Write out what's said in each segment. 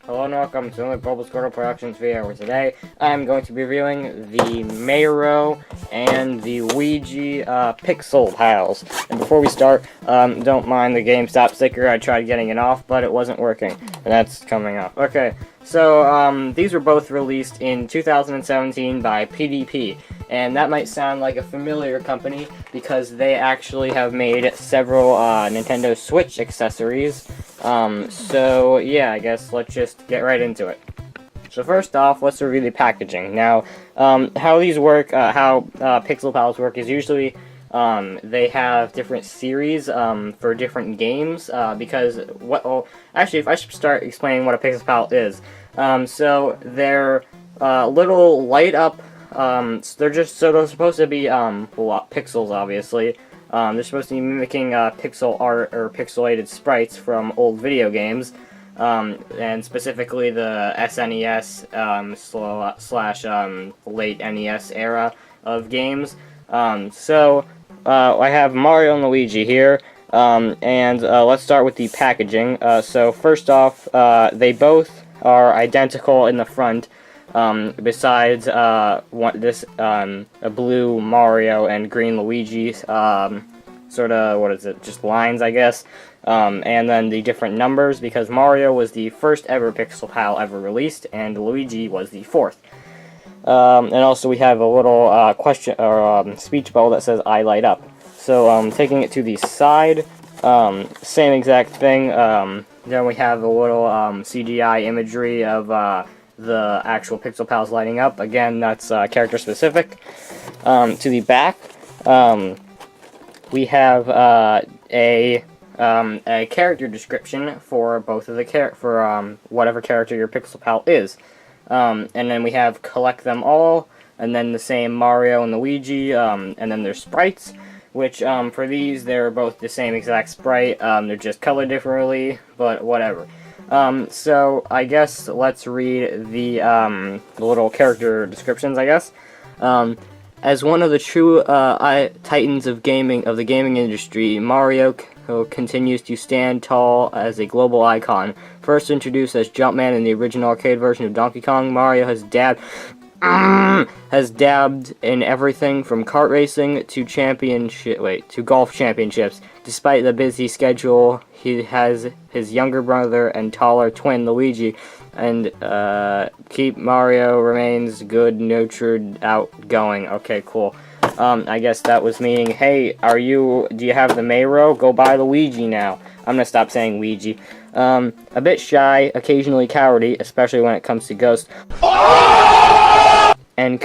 Hello and welcome to another Bubble Squirtle Productions video, where today I'm going to be reviewing the Mayro and the Luigi Pixel Pals. And before we start, don't mind the GameStop sticker. I tried getting it off, but it wasn't working, and that's coming up. Okay, so these were both released in 2017 by PDP, and that might sound like a familiar company because they actually have made several Nintendo Switch accessories. So yeah, I guess let's just get right into it. So first off, let's review the packaging. Now, how these work, how Pixel Pals work is usually they have different series for different games. Because actually, if I should start explaining what a Pixel Pal is, so they're little light up. They're supposed to be pixels, obviously. They're supposed to be mimicking pixel art or pixelated sprites from old video games, and specifically the SNES / late NES era of games. So I have Mario and Luigi here, and let's start with the packaging. So first off, they both are identical in the front. Besides a blue Mario and green Luigi, sort of, what is it, just lines, I guess, and then the different numbers, because Mario was the first ever Pixel Pal ever released, and Luigi was the fourth. And also we have a little question, or speech bubble that says, "I light up." So, taking it to the side, same exact thing. Then we have a little CGI imagery of the actual Pixel Pals lighting up. Again, that's character specific. To the back, we have a character description for both of the whatever character your Pixel Pal is. And then we have collect them all, and then the same Mario and Luigi, and then their sprites, which for these they're both the same exact sprite. They're just colored differently, but whatever. So I guess let's read the little character descriptions, I guess. As one of the true titans of the gaming industry, Mario continues to stand tall as a global icon. First introduced as Jumpman in the original arcade version of Donkey Kong, Mario has dabbed in everything from kart racing to golf championships. Despite the busy schedule, he has his younger brother and taller twin Luigi, and keep Mario remains good-natured, outgoing. Okay, cool. I guess that was meaning, hey, do you have the Mayro? Go buy Luigi now. I'm gonna stop saying Luigi. A bit shy, occasionally cowardly, especially when it comes to ghosts. And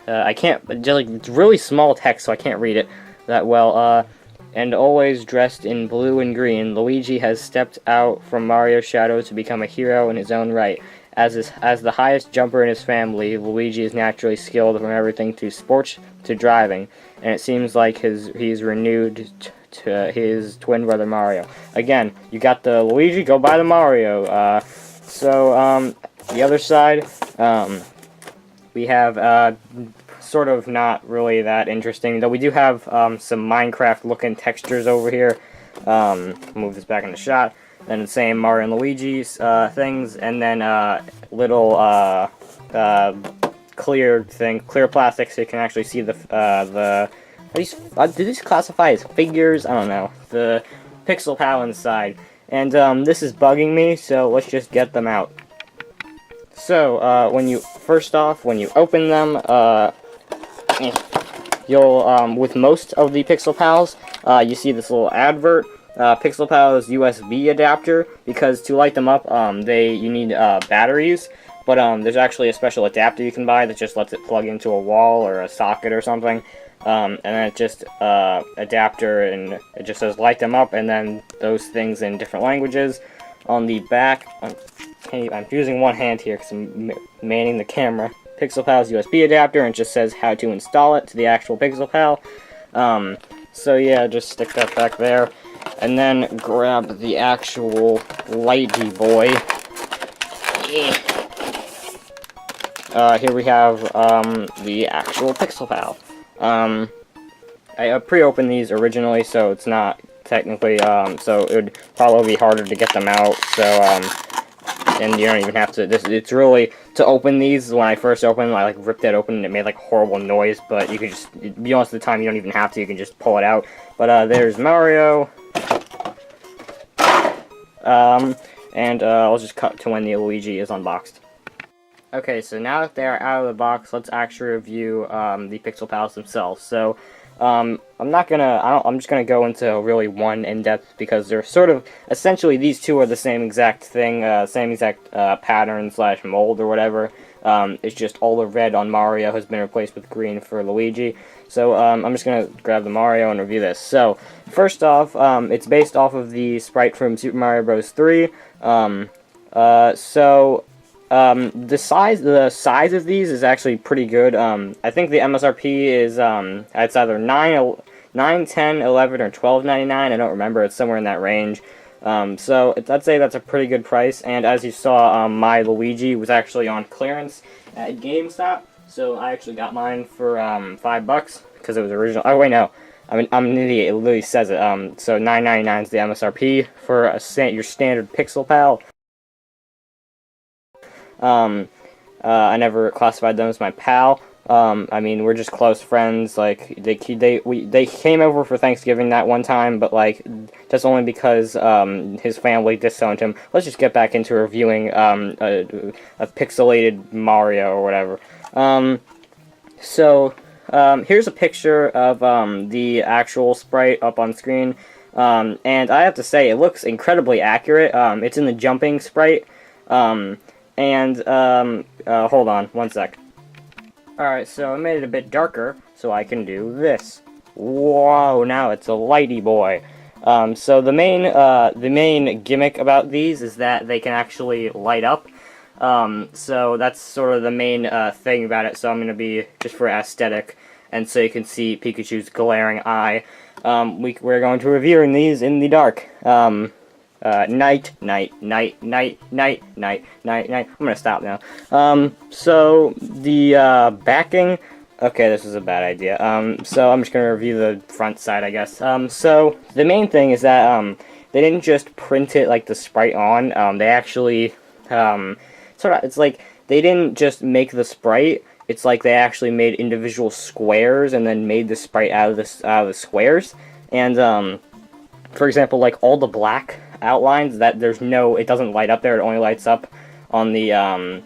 I can't, just like, it's really small text, so I can't read it that well. And always dressed in blue and green, Luigi has stepped out from Mario's shadow to become a hero in his own right. As the highest jumper in his family, Luigi is naturally skilled from everything to sports to driving, and it seems like he's renewed to his twin brother Mario. Again, you got the Luigi, go buy the Mario. The other side, we have sort of not really that interesting, though we do have some Minecraft-looking textures over here. Move this back in the shot. Then the same Mario and Luigi's things, and then little clear plastic, so you can actually see do these classify as figures? I don't know. The Pixel Pal inside, and this is bugging me, so let's just get them out. So when you open them, you'll with most of the Pixel Pals, you see this little advert. Pixel Pal's USB adapter, because to light them up, you need batteries, but there's actually a special adapter you can buy that just lets it plug into a wall or a socket or something, and then it just adapter, and it just says light them up, and then those things in different languages. On the back, I'm using one hand here because I'm manning the camera. Pixel Pal's USB adapter, and it just says how to install it to the actual Pixel Pal. So yeah, just stick that back there. And then grab the actual Luigi boy. Here we have the actual Pixel Pal. I pre-opened these originally, so it's not technically, so it would probably be harder to get them out. So and you don't even have to. It's really to open these. When I first opened, I like ripped it open and it made like horrible noise. But you can just, most of the time, you don't even have to. You can just pull it out. But there's Mario. And I'll just cut to when the Luigi is unboxed. Okay, so now that they're out of the box, let's actually review the Pixel Pals themselves. So, I'm just gonna go into really one in-depth because they're sort of, essentially these two are the same exact thing, same exact pattern slash mold or whatever. It's just all the red on Mario has been replaced with green for Luigi. So, I'm just gonna grab the Mario and review this. So, first off, it's based off of the sprite from Super Mario Bros. 3. The size of these is actually pretty good. I think the MSRP is it's either $9, $10, $11, or $12.99. I don't remember. It's somewhere in that range. So I'd say that's a pretty good price. And as you saw, my Luigi was actually on clearance at GameStop. So I actually got mine for $5 because it was original. Oh wait, no. I'm an idiot. It literally says it. So $9.99 is the MSRP for your standard Pixel Pal. I never classified them as my pal. I mean, we're just close friends. Like they came over for Thanksgiving that one time, but like just only because his family disowned him. Let's just get back into reviewing a pixelated Mario or whatever. Here's a picture of the actual sprite up on screen, and I have to say it looks incredibly accurate. It's in the jumping sprite. Hold on, one sec. Alright, so I made it a bit darker, so I can do this. Whoa, now it's a lighty boy. So the main gimmick about these is that they can actually light up. So that's sort of the main thing about it, so I'm going to be, just for aesthetic, and so you can see Pikachu's glaring eye. We're going to be reviewing these in the dark. Night. I'm gonna stop now. So the backing. Okay, this is a bad idea. So I'm just gonna review the front side, I guess. So the main thing is that they didn't just print it like the sprite on. They actually it's like they didn't just make the sprite. It's like they actually made individual squares and then made the sprite out of the squares. And for example, like all the black outlines, that it doesn't light up there. It only lights up on the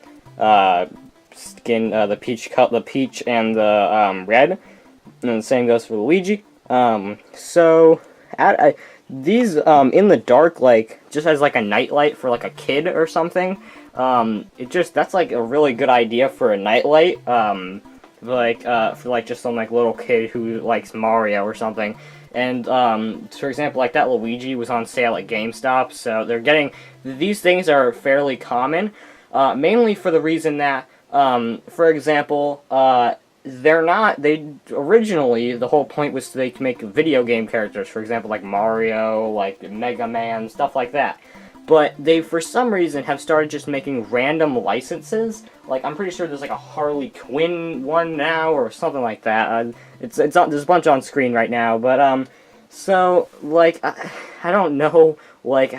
skin, the peach and the red. And the same goes for Luigi. These in the dark, like just as like a nightlight for like a kid or something. That's like a really good idea for a nightlight. For like just some like little kid who likes Mario or something. And, for example, like that Luigi was on sale at GameStop, so these things are fairly common, mainly for the reason that, for example, originally, the whole point was to make video game characters, for example, like Mario, like Mega Man, stuff like that. But they, for some reason, have started just making random licenses. Like, I'm pretty sure there's like a Harley Quinn one now, or something like that. There's a bunch on screen right now, but, so, like, I don't know, like,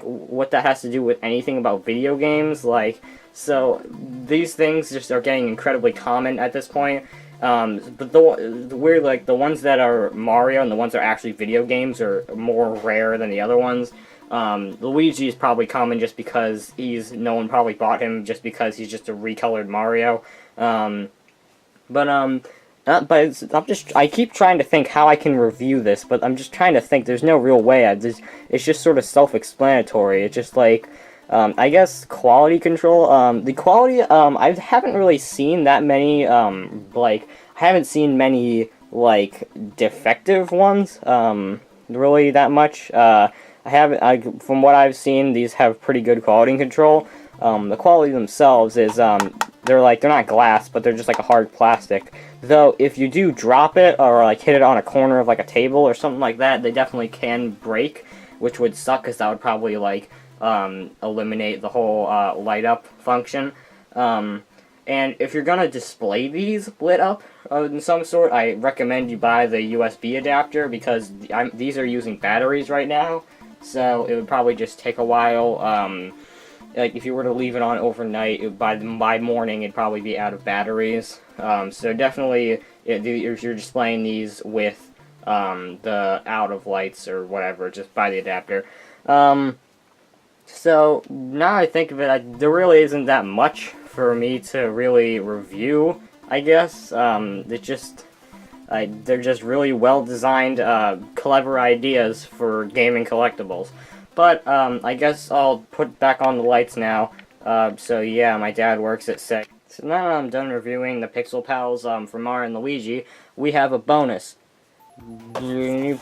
what that has to do with anything about video games, like, so, these things just are getting incredibly common at this point. But the ones that are Mario and the ones that are actually video games are more rare than the other ones. Luigi is probably common just because no one probably bought him just because he's just a recolored Mario. I keep trying to think how I can review this, but I'm just trying to think. There's no real way. It's just sort of self-explanatory. It's just like, I guess quality control. The quality, I haven't really seen that many, I haven't seen many, like, defective ones, really that much. From what I've seen, these have pretty good quality control. The quality themselves is, they're not glass, but they're just like a hard plastic. Though, if you do drop it, or like hit it on a corner of like a table or something like that, they definitely can break, which would suck, because that would probably like, eliminate the whole, light up function. And if you're gonna display these lit up in some sort, I recommend you buy the USB adapter, because these are using batteries right now. So it would probably just take a while like if you were to leave it on overnight, by morning it'd probably be out of batteries. So definitely, if you're displaying these with the out of lights or whatever, just buy the adapter. So now I think of it, there really isn't that much for me to really review, I guess. They're just really well designed, clever ideas for gaming collectibles. But I guess I'll put back on the lights now. So yeah, my dad works at 6. So now that I'm done reviewing the Pixel Pals for Mario and Luigi, we have a bonus. Sorry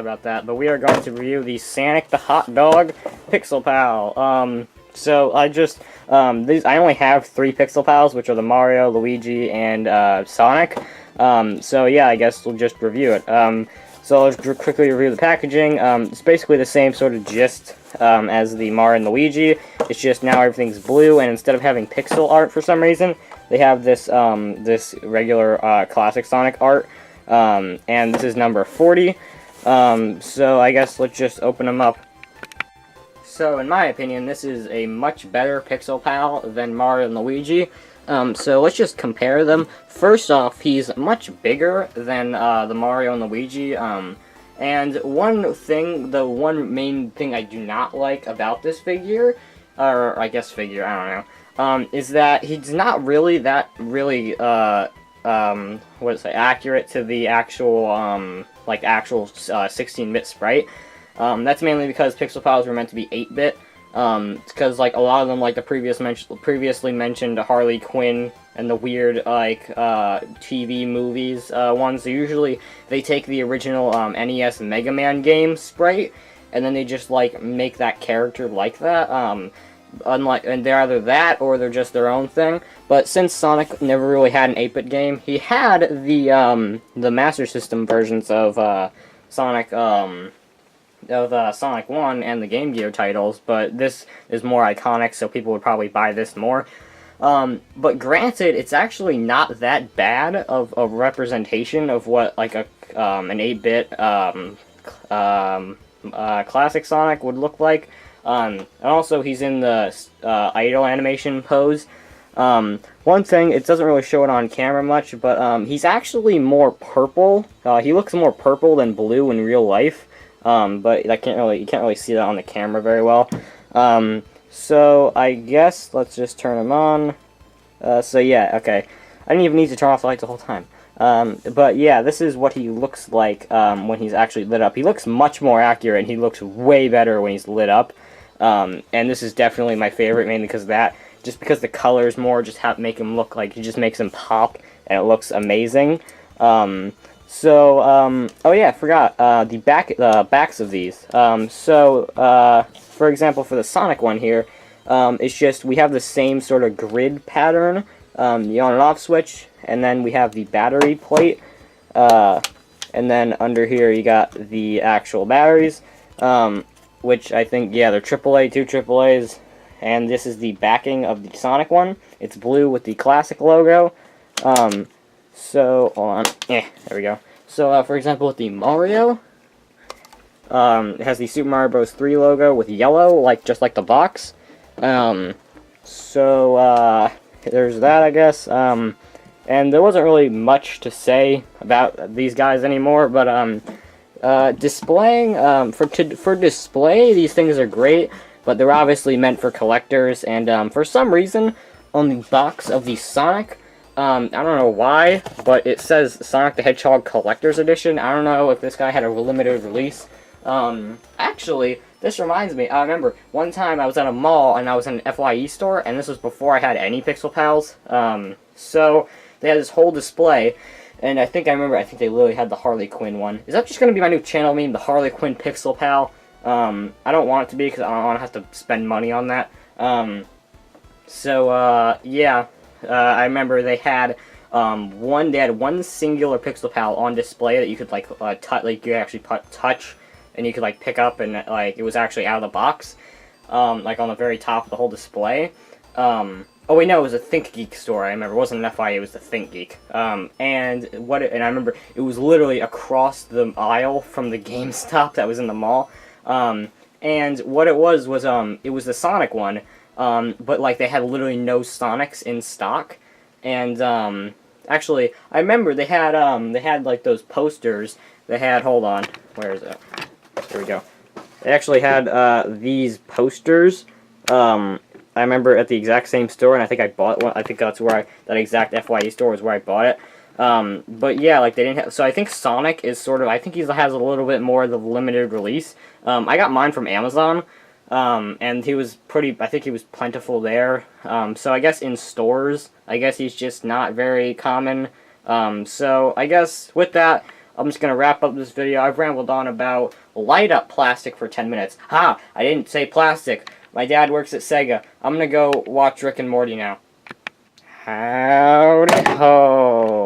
about that, but we are going to review the Sonic the Hot Dog Pixel Pal. So I only have 3 Pixel Pals, which are the Mario, Luigi, and Sonic. So yeah, I guess we'll just review it. So let's quickly review the packaging. It's basically the same sort of gist as the Mario and Luigi. It's just now everything's blue, and instead of having pixel art for some reason, they have this this regular classic Sonic art. And this is number 40. So I guess let's just open them up. So in my opinion, this is a much better Pixel Pal than Mario and Luigi. So let's just compare them. First off, he's much bigger than the Mario and Luigi. And the one main thing I do not like about this figure, or I guess figure, I don't know, is that he's not really accurate to the actual, actual 16-bit sprite. That's mainly because Pixel Pals were meant to be 8-bit. Because like a lot of them, like the previously mentioned Harley Quinn and the weird TV movies ones, usually they take the original NES Mega Man game sprite and then they just like make that character like that. And they're either that or they're just their own thing. But since Sonic never really had an 8-bit game, he had the Master System versions of Sonic. Sonic 1 and the Game Gear titles, but this is more iconic, so people would probably buy this more. But granted, it's actually not that bad of a representation of what like an 8-bit classic Sonic would look like. And also, he's in the idle animation pose. One thing, it doesn't really show it on camera much, but he's actually more purple. He looks more purple than blue in real life. But you can't really see that on the camera very well. So I guess let's just turn him on. So yeah, okay. I didn't even need to turn off the lights the whole time. But yeah, this is what he looks like when he's actually lit up. He looks much more accurate, and he looks way better when he's lit up. And this is definitely my favorite, mainly because of that. Just because the colors more just make him look like, he just makes him pop, and it looks amazing. Oh yeah, I forgot, the backs of these. For example, for the Sonic one here, it's just, we have the same sort of grid pattern, the on and off switch, and then we have the battery plate, and then under here you got the actual batteries, which I think, yeah, they're AAA, 2 AAAs, and this is the backing of the Sonic one. It's blue with the classic logo. Hold on. There we go. So, for example, with the Mario, it has the Super Mario Bros. 3 logo with yellow, just like the box. There's that, I guess. And there wasn't really much to say about these guys anymore, but, displaying, for display, these things are great, but they're obviously meant for collectors, and, for some reason, on the box of the Sonic, I don't know why, but it says Sonic the Hedgehog Collector's Edition. I don't know if this guy had a limited release. Actually, this reminds me, I remember one time I was at a mall and I was in an FYE store, and this was before I had any Pixel Pals. So they had this whole display, and I think they literally had the Harley Quinn one. Is that just going to be my new channel meme, the Harley Quinn Pixel Pal? I don't want it to be because I don't want to have to spend money on that. Yeah. I remember they had one singular Pixel Pal on display that you could you could actually touch, and you could pick up, and it was actually out of the box, on the very top of the whole display. Oh wait, no, it was a Think Geek store. I remember it wasn't an FYE, it was the Think Geek. And I remember it was literally across the aisle from the GameStop that was in the mall. And what it was it was the Sonic one. But like they had literally no Sonics in stock. And actually, I remember they had like those posters. They had, hold on, where is it? Here we go. They actually had these posters. I remember at the exact same store, and I think I bought one. I think that's where that exact FYE store was where I bought it. But yeah, like they didn't have. So I think Sonic is sort of. I think he has a little bit more of the limited release. I got mine from Amazon, and he was pretty. I think he was plentiful there. So I guess in stores, I guess he's just not very common. So I guess with that, I'm just gonna wrap up this video. I've rambled on about light up plastic for 10 minutes. Ha! I didn't say plastic. My dad works at Sega. I'm gonna go watch Rick and Morty now. Howdy ho!